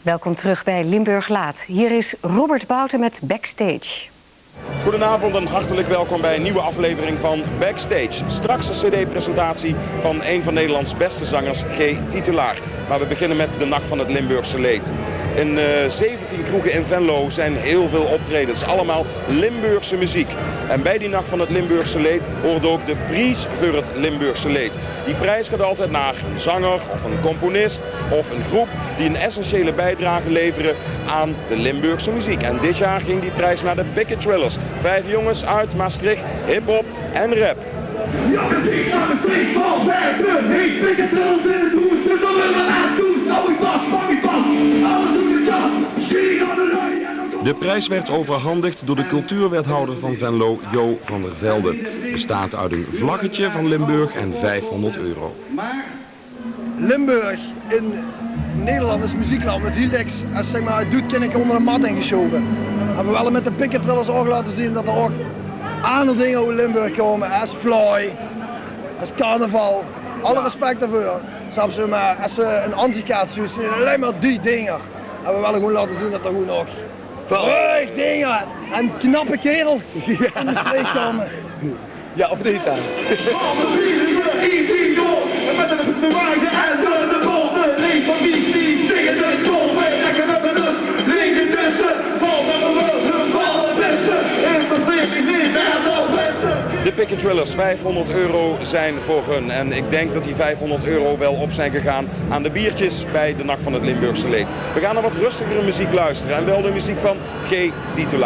Welkom terug bij Limburg Laat. Hier is Robert Bouten met Backstage. Goedenavond en hartelijk welkom bij een nieuwe aflevering van Backstage. Straks een cd-presentatie van een van Nederlands beste zangers, G. Titulaar. Maar we beginnen met de Nacht van het Limburgse Leed. In 17 kroegen in Venlo zijn heel veel optredens, allemaal Limburgse muziek. En bij die Nacht van het Limburgse Leed hoort ook de prijs voor het Limburgse Leed. Die prijs gaat altijd naar een zanger of een componist of een groep die een essentiële bijdrage leveren aan de Limburgse muziek. En dit jaar ging die prijs naar de Picket Trillers. 5 jongens uit Maastricht, hip-hop en rap. Ja, muziek naar de streek van Bergen. Heet Picket Trillers in het hoed. Dus wat willen we aan doen? Hou ik vast, pak ik vast. Alles doet het jas. Zie aan de rij. De prijs werd overhandigd door de cultuurwethouder van Venlo, Jo van der Velde. Bestaat uit een vlaggetje van Limburg en €500. Maar Limburg in Nederland is een muziekland met heel niks. Als zeg maar, het doet, ken ik onder de mat ingeschoven. En we willen met de Picket Trillers ook laten zien dat er ook andere dingen over Limburg komen. Als Floy, als carnaval. Alle respect daarvoor. Zelfs als ze een anti-kaart zijn alleen maar die dingen. En we willen gewoon laten zien dat er gewoon nog verheugd dingen en knappe kerels in de streek komen. Ja, of niet dan? De Picket Trillers, €500 zijn voor hun. En ik denk dat die €500 wel op zijn gegaan aan de biertjes bij de Nacht van het Limburgse Leed. We gaan naar wat rustigere muziek luisteren en wel de muziek van G. Titulaar.